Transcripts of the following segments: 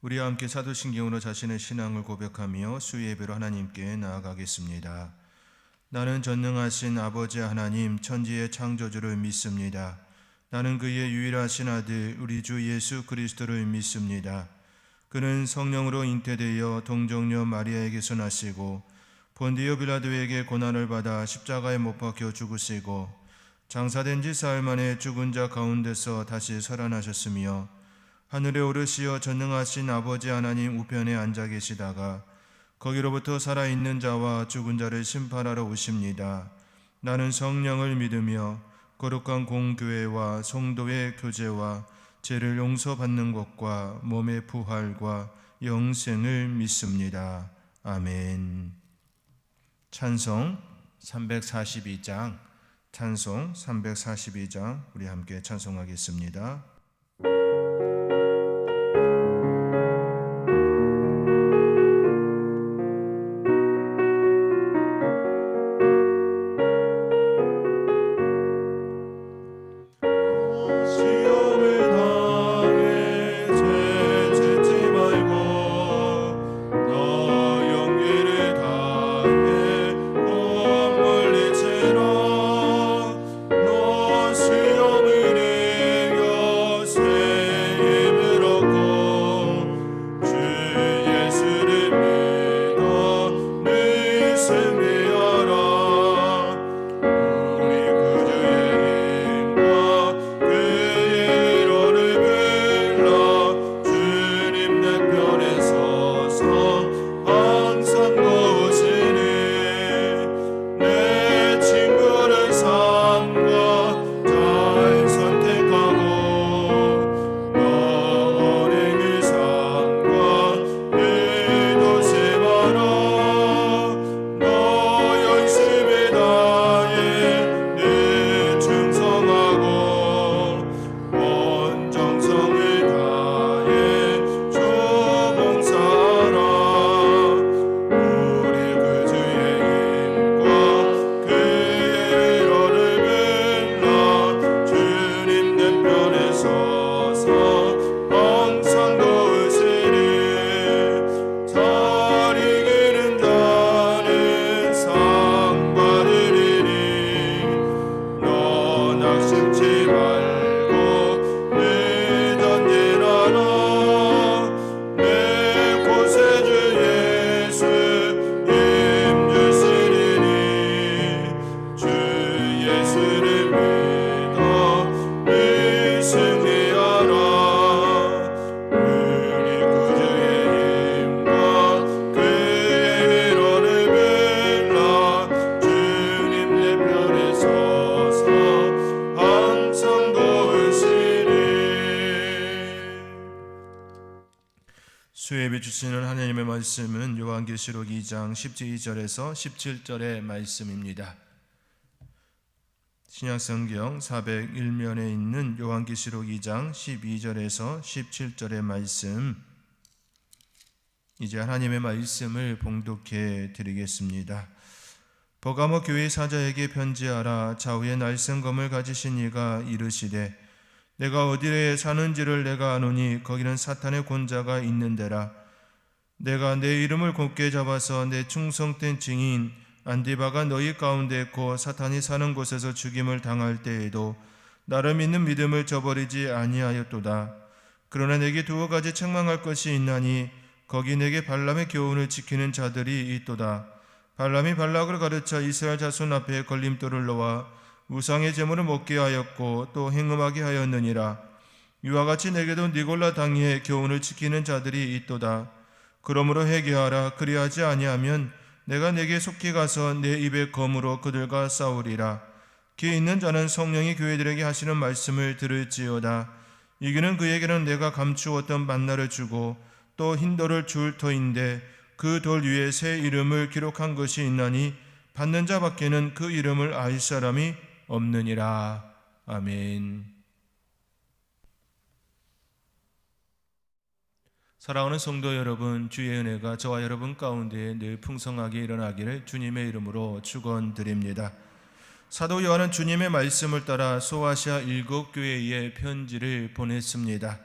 우리와 함께 사도신경으로 자신의 신앙을 고백하며 수예배로 하나님께 나아가겠습니다. 나는 전능하신 아버지 하나님 천지의 창조주를 믿습니다. 나는 그의 유일하신 아들 우리 주 예수 그리스도를 믿습니다. 그는 성령으로 잉태되어 동정녀 마리아에게서 나시고 본디오 빌라도에게 고난을 받아 십자가에 못 박혀 죽으시고 장사된 지 사흘 만에 죽은 자 가운데서 다시 살아나셨으며 하늘에 오르시어 전능하신 아버지 하나님 우편에 앉아 계시다가 거기로부터 살아있는 자와 죽은 자를 심판하러 오십니다. 나는 성령을 믿으며 거룩한 공교회와 성도의 교제와 죄를 용서받는 것과 몸의 부활과 영생을 믿습니다. 아멘. 찬송 342장 찬송 342장 우리 함께 찬송하겠습니다. 수혜배 주시는 하나님의 말씀은 요한계시록 2장 12절에서 17절의 말씀입니다. 신약성경 401면에 있는 요한계시록 2장 12절에서 17절의 말씀, 이제 하나님의 말씀을 봉독해 드리겠습니다. 버가모 교회 사자에게 편지하라. 좌우에 날쌘검을 가지신 이가 이르시되 내가 어디에 사는지를 내가 아노니 거기는 사탄의 권자가 있는 데라. 내가 내 이름을 곧게 잡아서 내 충성된 증인 안디바가 너희 가운데 있고 사탄이 사는 곳에서 죽임을 당할 때에도 나를 믿는 믿음을 저버리지 아니하였도다. 그러나 내게 두어 가지 책망할 것이 있나니 거기 내게 발람의 교훈을 지키는 자들이 있도다. 발람이 발락을 가르쳐 이스라엘 자손 앞에 걸림돌을 놓아 우상의 제물을 먹게 하였고 또 행음하게 하였느니라. 이와 같이 내게도 니골라 당의 교훈을 지키는 자들이 있도다. 그러므로 회개하라. 그리하지 아니하면 내가 내게 속히 가서 내 입의 검으로 그들과 싸우리라. 귀 있는 자는 성령이 교회들에게 하시는 말씀을 들을지어다. 이기는 그에게는 내가 감추었던 만나를 주고 또 흰 돌을 줄 터인데 그 돌 위에 새 이름을 기록한 것이 있나니 받는 자 밖에는 그 이름을 알 사람이 없느니라. 아멘. 사랑하는 성도 여러분, 주의 은혜가 저와 여러분 가운데 늘 풍성하게 일어나기를 주님의 이름으로 축원드립니다. 사도 요한은 주님의 말씀을 따라 소아시아 7교회에 편지를 보냈습니다.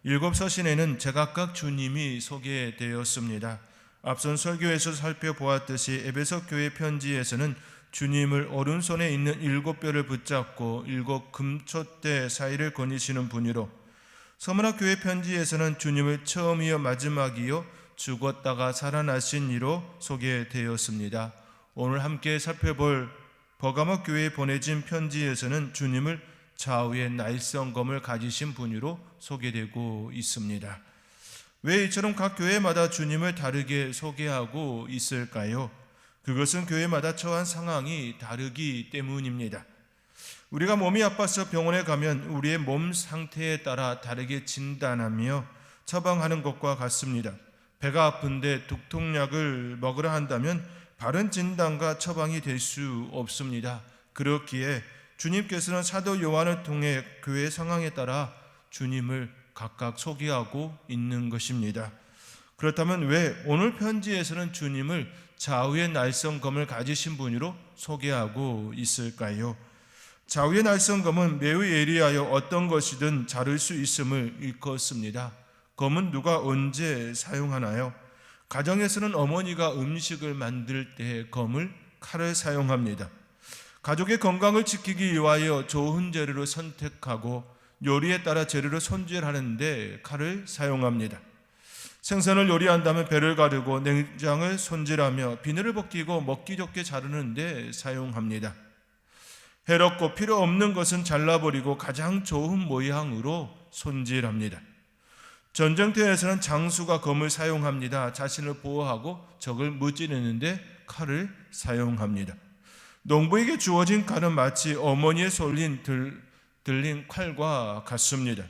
7 서신에는 제각각 주님이 소개되었습니다. 앞선 설교에서 살펴보았듯이 에베소 교회 편지에서는 주님을 오른손에 있는 7뼈를 붙잡고 7 금촛대 사이를 거니시는 분으로, 서문학 교회 편지에서는 주님을 처음이요 마지막이요 죽었다가 살아나신 이로 소개되었습니다. 오늘 함께 살펴볼 버가모 교회에 보내진 편지에서는 주님을 좌우의 날성검을 가지신 분으로 소개되고 있습니다. 왜 이처럼 각 교회마다 주님을 다르게 소개하고 있을까요? 그것은 교회마다 처한 상황이 다르기 때문입니다. 우리가 몸이 아파서 병원에 가면 우리의 몸 상태에 따라 다르게 진단하며 처방하는 것과 같습니다. 배가 아픈데 두통약을 먹으라 한다면 바른 진단과 처방이 될 수 없습니다. 그렇기에 주님께서는 사도 요한을 통해 교회 상황에 따라 주님을 각각 소개하고 있는 것입니다. 그렇다면 왜 오늘 편지에서는 주님을 좌우의 날성검을 가지신 분으로 소개하고 있을까요? 좌우의 날성검은 매우 예리하여 어떤 것이든 자를 수 있음을 일컫습니다. 검은 누가 언제 사용하나요? 가정에서는 어머니가 음식을 만들 때 검을, 칼을 사용합니다. 가족의 건강을 지키기 위하여 좋은 재료를 선택하고 요리에 따라 재료를 손질하는데 칼을 사용합니다. 생선을 요리한다면 배를 가르고 내장을 손질하며 비늘을 벗기고 먹기 좋게 자르는데 사용합니다. 해롭고 필요 없는 것은 잘라버리고 가장 좋은 모양으로 손질합니다. 전쟁터에서는 장수가 검을 사용합니다. 자신을 보호하고 적을 무찌르는데 칼을 사용합니다. 농부에게 주어진 칼은 마치 어머니의 솔린 들린 칼과 같습니다.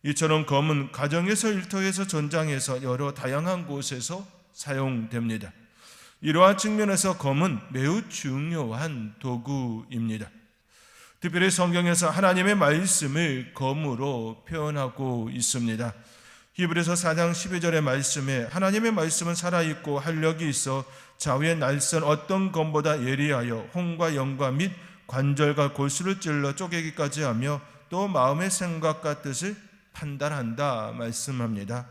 이처럼 검은 가정에서, 일터에서, 전장에서 여러 다양한 곳에서 사용됩니다. 이러한 측면에서 검은 매우 중요한 도구입니다. 특별히 성경에서 하나님의 말씀을 검으로 표현하고 있습니다. 히브리서 4장 12절의 말씀에 하나님의 말씀은 살아있고 활력이 있어 좌우의 날선 어떤 검보다 예리하여 혼과 영과 및 관절과 골수를 찔러 쪼개기까지 하며 또 마음의 생각과 뜻을 판단한다 말씀합니다.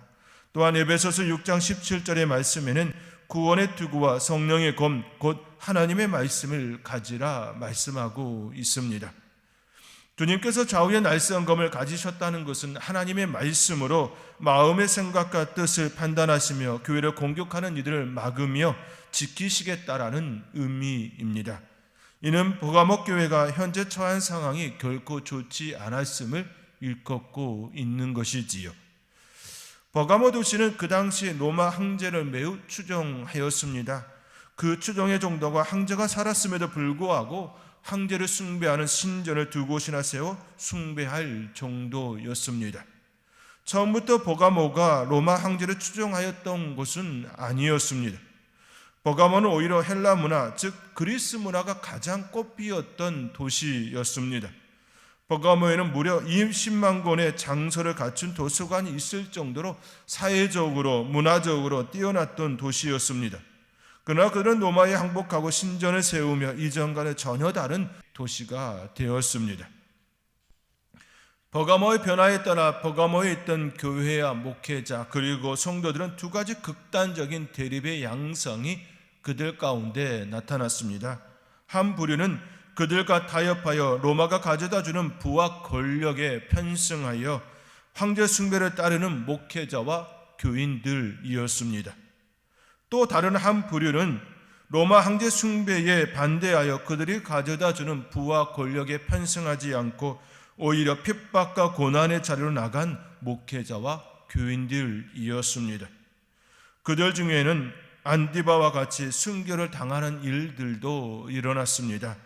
또한 에베소서 6장 17절의 말씀에는 구원의 투구와 성령의 검 곧 하나님의 말씀을 가지라 말씀하고 있습니다. 주님께서 좌우의 날선 검을 가지셨다는 것은 하나님의 말씀으로 마음의 생각과 뜻을 판단하시며 교회를 공격하는 이들을 막으며 지키시겠다라는 의미입니다. 이는 버가모 교회가 현재 처한 상황이 결코 좋지 않았음을 일컫고 있는 것이지요. 버가모 도시는 그 당시 로마 황제를 매우 추종하였습니다. 그 추종의 정도가 황제가 살았음에도 불구하고 황제를 숭배하는 신전을 두 곳이나 세워 숭배할 정도였습니다. 처음부터 버가모가 로마 황제를 추종하였던 곳은 아니었습니다. 버가모는 오히려 헬라 문화, 즉 그리스 문화가 가장 꽃피었던 도시였습니다. 버가모에는 무려 20만 권의 장소를 갖춘 도서관이 있을 정도로 사회적으로, 문화적으로 뛰어났던 도시였습니다. 그러나 그들은 로마에 항복하고 신전을 세우며 이전과는 전혀 다른 도시가 되었습니다. 버가모의 변화에 따라 버가모에 있던 교회와 목회자 그리고 성도들은 두 가지 극단적인 대립의 양상이 그들 가운데 나타났습니다. 한 부류는 그들과 타협하여 로마가 가져다주는 부와 권력에 편승하여 황제 숭배를 따르는 목회자와 교인들이었습니다. 또 다른 한 부류는 로마 황제 숭배에 반대하여 그들이 가져다주는 부와 권력에 편승하지 않고 오히려 핍박과 고난의 자리로 나간 목회자와 교인들이었습니다. 그들 중에는 안디바와 같이 순교를 당하는 일들도 일어났습니다.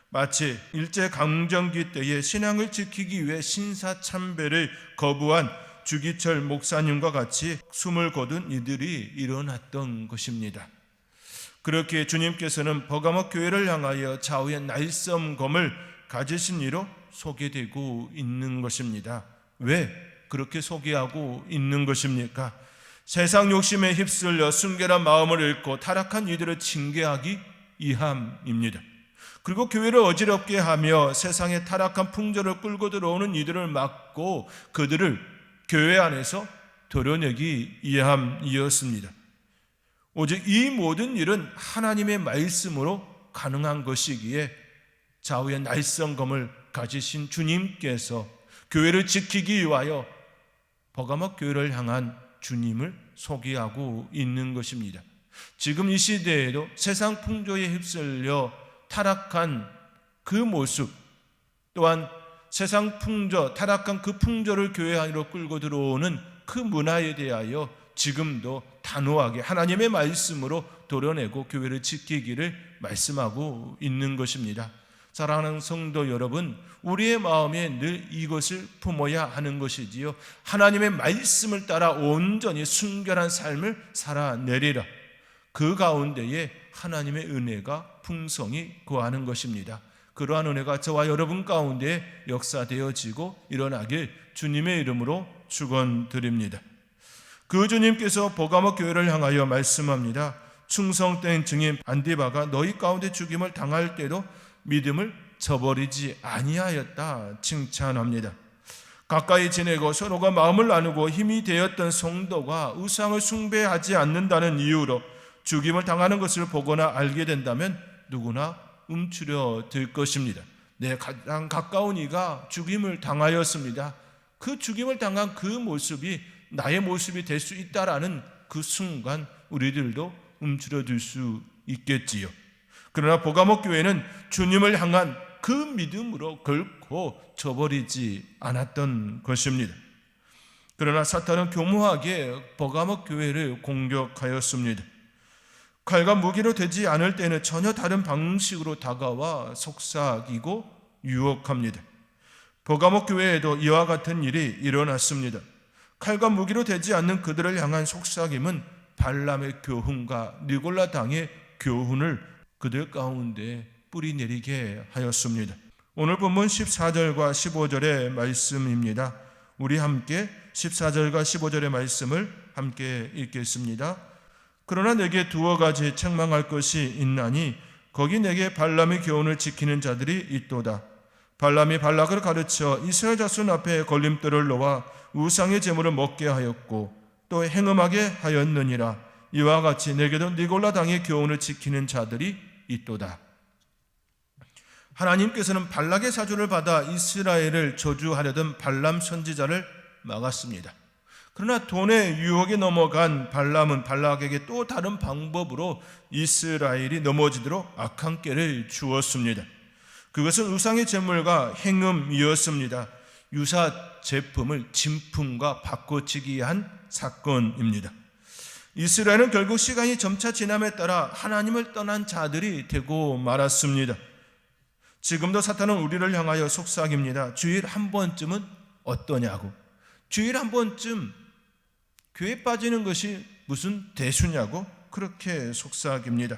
마치 일제강점기 때에 신앙을 지키기 위해 신사참배를 거부한 주기철 목사님과 같이 숨을 거둔 이들이 일어났던 것입니다. 그렇게 주님께서는 버가모 교회를 향하여 좌우의 날섬검을 가지신 이로 소개되고 있는 것입니다. 왜 그렇게 소개하고 있는 것입니까? 세상 욕심에 휩쓸려 순결한 마음을 잃고 타락한 이들을 징계하기 위함입니다. 그리고 교회를 어지럽게 하며 세상의 타락한 풍조를 끌고 들어오는 이들을 막고 그들을 교회 안에서 도려내기 위함이었습니다. 오직 이 모든 일은 하나님의 말씀으로 가능한 것이기에 좌우의 날성검을 가지신 주님께서 교회를 지키기 위하여 버가모 교회를 향한 주님을 소개하고 있는 것입니다. 지금 이 시대에도 세상 풍조에 휩쓸려 타락한 그 모습, 또한 세상 풍조, 타락한 그 풍조를 교회 안으로 끌고 들어오는 그 문화에 대하여 지금도 단호하게 하나님의 말씀으로 도려내고 교회를 지키기를 말씀하고 있는 것입니다. 사랑하는 성도 여러분, 우리의 마음에 늘 이것을 품어야 하는 것이지요. 하나님의 말씀을 따라 온전히 순결한 삶을 살아내리라. 그 가운데에 하나님의 은혜가 풍성히 거하는 것입니다. 그러한 은혜가 저와 여러분 가운데 역사되어지고 일어나길 주님의 이름으로 축원드립니다. 그 주님께서 버가모 교회를 향하여 말씀합니다. 충성된 증인 안디바가 너희 가운데 죽임을 당할 때도 믿음을 저버리지 아니하였다 칭찬합니다. 가까이 지내고 서로가 마음을 나누고 힘이 되었던 성도가 우상을 숭배하지 않는다는 이유로 죽임을 당하는 것을 보거나 알게 된다면 누구나 움츠려들 것입니다. 내 가장 가까운 이가 죽임을 당하였습니다. 그 죽임을 당한 그 모습이 나의 모습이 될 수 있다라는 그 순간 우리들도 움츠러들 수 있겠지요. 그러나 버가모 교회는 주님을 향한 그 믿음으로 결코 저버리지 않았던 것입니다. 그러나 사탄은 교묘하게 버가모 교회를 공격하였습니다. 칼과 무기로 되지 않을 때는 전혀 다른 방식으로 다가와 속삭이고 유혹합니다. 버가모 교회에도 이와 같은 일이 일어났습니다. 칼과 무기로 되지 않는 그들을 향한 속삭임은 발람의 교훈과 니골라 당의 교훈을 그들 가운데 뿌리내리게 하였습니다. 오늘 본문 14절과 15절의 말씀입니다. 우리 함께 14절과 15절의 말씀을 함께 읽겠습니다. 그러나 내게 두어 가지 책망할 것이 있나니 거기 내게 발람의 교훈을 지키는 자들이 있도다. 발람이 발락을 가르쳐 이스라엘 자손 앞에 걸림돌을 놓아 우상의 제물을 먹게 하였고 또 행음하게 하였느니라. 이와 같이 내게도 니골라 당의 교훈을 지키는 자들이 있도다. 하나님께서는 발락의 사주를 받아 이스라엘을 저주하려던 발람 선지자를 막았습니다. 그러나 돈의 유혹에 넘어간 발람은 발락에게 또 다른 방법으로 이스라엘이 넘어지도록 악한 꾀를 주었습니다. 그것은 우상의 제물과 행음이었습니다. 유사 제품을 진품과 바꿔치기 한 사건입니다. 이스라엘은 결국 시간이 점차 지남에 따라 하나님을 떠난 자들이 되고 말았습니다. 지금도 사탄은 우리를 향하여 속삭입니다. 주일 한 번쯤은 어떠냐고. 주일 한 번쯤 교회 빠지는 것이 무슨 대수냐고 그렇게 속삭입니다.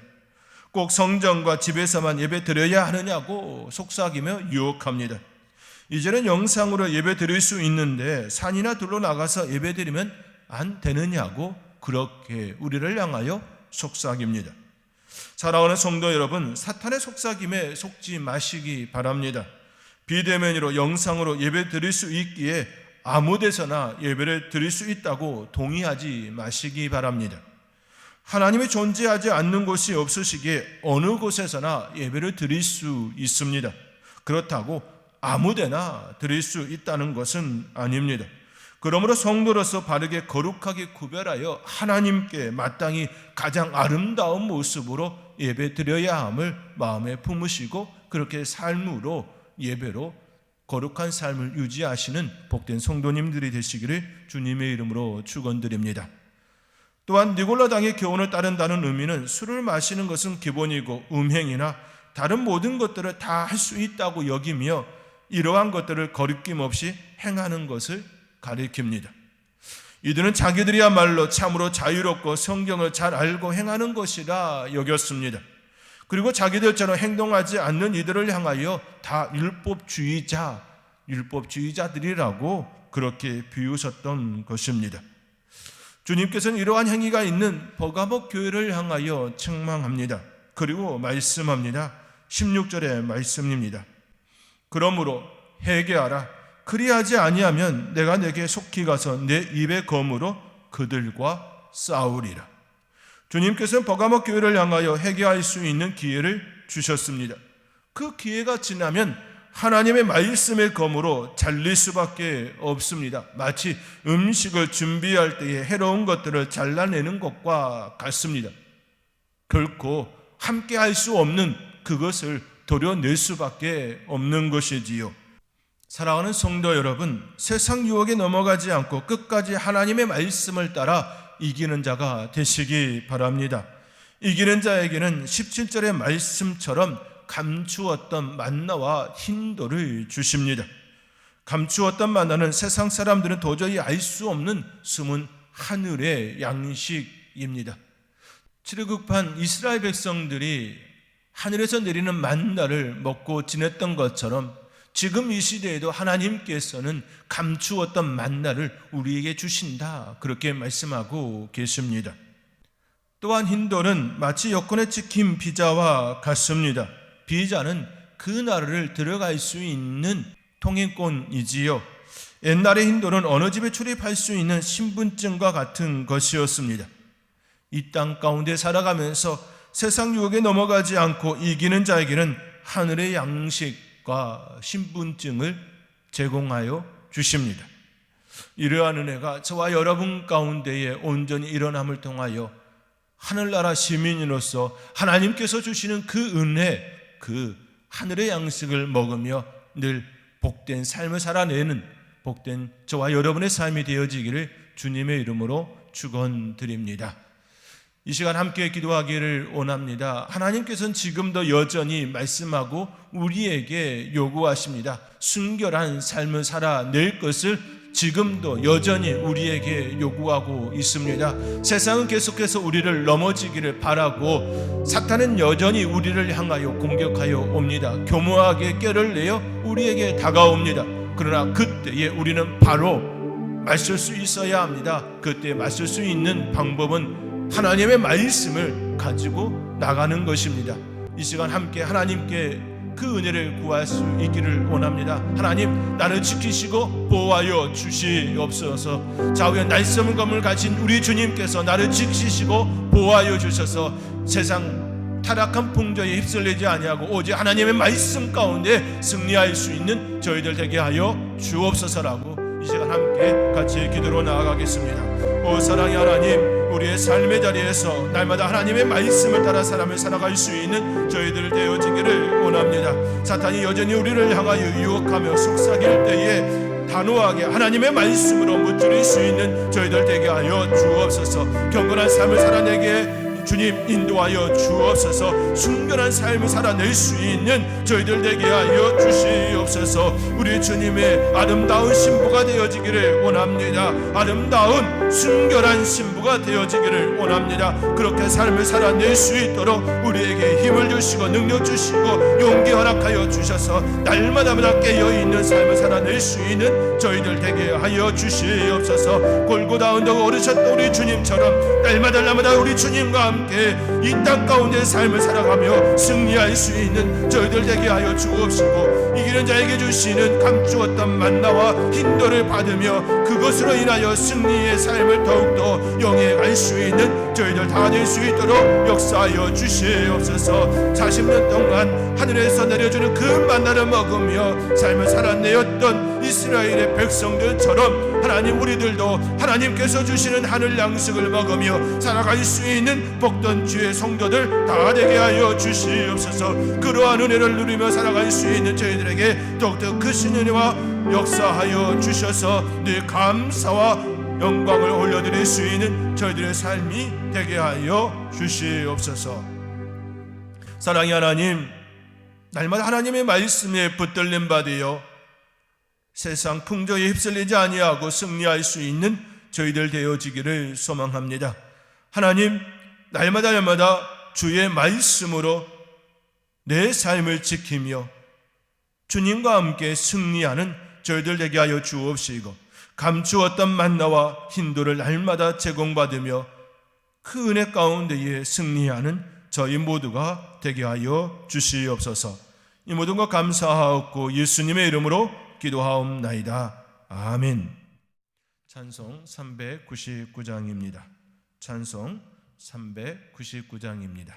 꼭 성전과 집에서만 예배 드려야 하느냐고 속삭이며 유혹합니다. 이제는 영상으로 예배 드릴 수 있는데 산이나 들로 나가서 예배 드리면 안 되느냐고 그렇게 우리를 향하여 속삭입니다. 사랑하는 성도 여러분, 사탄의 속삭임에 속지 마시기 바랍니다. 비대면으로 영상으로 예배 드릴 수 있기에 아무 데서나 예배를 드릴 수 있다고 동의하지 마시기 바랍니다. 하나님이 존재하지 않는 곳이 없으시기에 어느 곳에서나 예배를 드릴 수 있습니다. 그렇다고 아무 데나 드릴 수 있다는 것은 아닙니다. 그러므로 성도로서 바르게 거룩하게 구별하여 하나님께 마땅히 가장 아름다운 모습으로 예배 드려야 함을 마음에 품으시고 그렇게 삶으로 예배로 거룩한 삶을 유지하시는 복된 성도님들이 되시기를 주님의 이름으로 축원드립니다. 또한 니골라 당의 교훈을 따른다는 의미는 술을 마시는 것은 기본이고 음행이나 다른 모든 것들을 다 할 수 있다고 여기며 이러한 것들을 거리낌 없이 행하는 것을 가리킵니다. 이들은 자기들이야말로 참으로 자유롭고 성경을 잘 알고 행하는 것이라 여겼습니다. 그리고 자기들처럼 행동하지 않는 이들을 향하여 다 율법주의자들이라고 그렇게 비우셨던 것입니다. 주님께서는 이러한 행위가 있는 버가모 교회를 향하여 책망합니다. 그리고 말씀합니다. 16절의 말씀입니다. 그러므로 회개하라. 그리하지 아니하면 내가 내게 속히 가서 내 입의 검으로 그들과 싸우리라. 주님께서는 버가모 교회를 향하여 회개할 수 있는 기회를 주셨습니다. 그 기회가 지나면 하나님의 말씀의 검으로 잘릴 수밖에 없습니다. 마치 음식을 준비할 때에 해로운 것들을 잘라내는 것과 같습니다. 결코 함께 할 수 없는 그것을 도려낼 수밖에 없는 것이지요. 사랑하는 성도 여러분, 세상 유혹에 넘어가지 않고 끝까지 하나님의 말씀을 따라 이기는 자가 되시기 바랍니다. 이기는 자에게는 17절의 말씀처럼 감추었던 만나와 흰돌을 주십니다. 감추었던 만나는 세상 사람들은 도저히 알 수 없는 숨은 하늘의 양식입니다. 출애굽한 이스라엘 백성들이 하늘에서 내리는 만나를 먹고 지냈던 것처럼 지금 이 시대에도 하나님께서는 감추었던 만나를 우리에게 주신다, 그렇게 말씀하고 계십니다. 또한 흰돌은 마치 여권에 찍힌 비자와 같습니다. 비자는 그 나라를 들어갈 수 있는 통행권이지요. 옛날의 흰돌은 어느 집에 출입할 수 있는 신분증과 같은 것이었습니다. 이 땅 가운데 살아가면서 세상 유혹에 넘어가지 않고 이기는 자에게는 하늘의 양식과 신분증을 제공하여 주십니다. 이러한 은혜가 저와 여러분 가운데에 온전히 일어남을 통하여 하늘나라 시민으로서 하나님께서 주시는 그 은혜, 그 하늘의 양식을 먹으며 늘 복된 삶을 살아내는 복된 저와 여러분의 삶이 되어지기를 주님의 이름으로 축원드립니다. 이 시간 함께 기도하기를 원합니다. 하나님께서는 지금도 여전히 말씀하고 우리에게 요구하십니다. 순결한 삶을 살아낼 것을 지금도 여전히 우리에게 요구하고 있습니다. 세상은 계속해서 우리를 넘어지기를 바라고 사탄은 여전히 우리를 향하여 공격하여 옵니다. 교묘하게 꾀를 내어 우리에게 다가옵니다. 그러나 그때에 우리는 바로 맞설 수 있어야 합니다. 그때 맞설 수 있는 방법은 하나님의 말씀을 가지고 나가는 것입니다. 이 시간 함께 하나님께 그 은혜를 구할 수 있기를 원합니다. 하나님, 나를 지키시고 보호하여 주시옵소서. 좌우에 날쌘은 검을 가진 우리 주님께서 나를 지키시고 보호하여 주셔서 세상 타락한 풍조에 휩쓸리지 아니하고 오직 하나님의 말씀 가운데 승리할 수 있는 저희들 되게 하여 주옵소서라고 이 시간 함께 같이 기도로 나아가겠습니다. 오 사랑의 하나님, 우리의 삶의 자리에서 날마다 하나님의 말씀을 따라 삶을 살아갈 수 있는 저희들 되어지기를 원합니다. 사탄이 여전히 우리를 향하여 유혹하며 속삭일 때에 단호하게 하나님의 말씀으로 무찌를 수 있는 저희들 되게 하여 주옵소서. 경건한 삶을 살아내게 주님 인도하여 주옵소서. 순결한 삶을 살아낼 수 있는 저희들 되게 하여 주시옵소서. 우리 주님의 아름다운 신부가 되어지기를 원합니다. 아름다운 순결한 신부가 되어지기를 원합니다. 그렇게 삶을 살아낼 수 있도록 우리에게 힘을 주시고 능력 주시고 용기 허락하여 주셔서 날마다 깨어있는 삶을 살아낼 수 있는 저희들 되게 하여 주시옵소서. 골고다 언덕 오르셨던 우리 주님처럼 날마다 우리 주님과 함께 이 땅 가운데 삶을 살아가며 승리할 수 있는 저희들 되게 하여 주옵시고, 이기는 자에게 주시는 감추었던 만나와 흰돌을 받으며 그것으로 인하여 승리의 삶을 더욱더 영해갈 수 있는 저희들 다 될 수 있도록 역사하여 주시옵소서. 40년 동안 하늘에서 내려주는 그 만나를 먹으며 삶을 살아내었던 이스라엘의 백성들처럼 하나님, 우리들도 하나님께서 주시는 하늘 양식을 먹으며 살아갈 수 있는 복된 주의 성도들 다 되게 하여 주시옵소서. 그러한 은혜를 누리며 살아갈 수 있는 저희들에게 더욱더 크신 은혜와 역사하여 주셔서 늘 감사와 영광을 올려드릴 수 있는 저희들의 삶이 되게 하여 주시옵소서. 사랑의 하나님, 날마다 하나님의 말씀에 붙들림 받으여 세상 풍조에 휩쓸리지 아니하고 승리할 수 있는 저희들 되어지기를 소망합니다. 하나님, 날마다 주의 말씀으로 내 삶을 지키며 주님과 함께 승리하는 저희들 되게 하여 주옵시고, 감추었던 만나와 흰돌을 날마다 제공받으며 그 은혜 가운데에 승리하는 저희 모두가 되게 하여 주시옵소서. 이 모든 것 감사하옵고 예수님의 이름으로 기도하옵나이다. 아멘. 찬송 399장입니다. 찬송 399장입니다.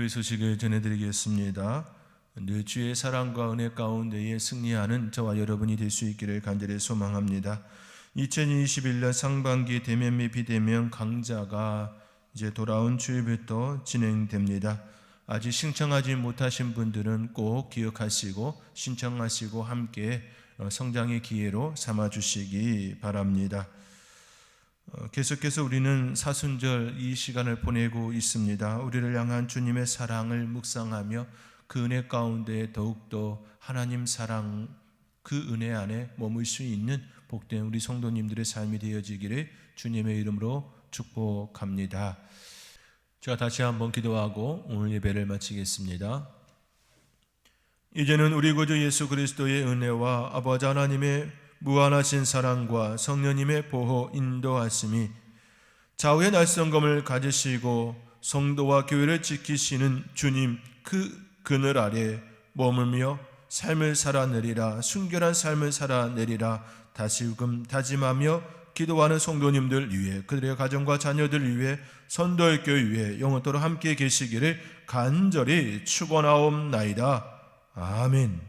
교회 소식을 전해드리겠습니다. 늘 주의 사랑과 은혜 가운데에 승리하는 저와 여러분이 될 수 있기를 간절히 소망합니다. 2021년 상반기 대면 및 비대면 강좌가 이제 돌아온 주일부터 진행됩니다. 아직 신청하지 못하신 분들은 꼭 기억하시고 신청하시고 함께 성장의 기회로 삼아주시기 바랍니다. 계속해서 우리는 사순절 이 시간을 보내고 있습니다. 우리를 향한 주님의 사랑을 묵상하며 그 은혜 가운데 더욱더 하나님 사랑 그 은혜 안에 머물 수 있는 복된 우리 성도님들의 삶이 되어지기를 주님의 이름으로 축복합니다. 제가 다시 한번 기도하고 오늘 예배를 마치겠습니다. 이제는 우리 구주 예수 그리스도의 은혜와 아버지 하나님의 무한하신 사랑과 성령님의 보호 인도하심이 좌우의 날성검을 가지시고 성도와 교회를 지키시는 주님 그 그늘 아래 머물며 삶을 살아내리라, 순결한 삶을 살아내리라 다시금 다짐하며 기도하는 성도님들 위해 그들의 가정과 자녀들 위해 선도의 교회 위해 영원토록 함께 계시기를 간절히 축원하옵나이다. 아멘.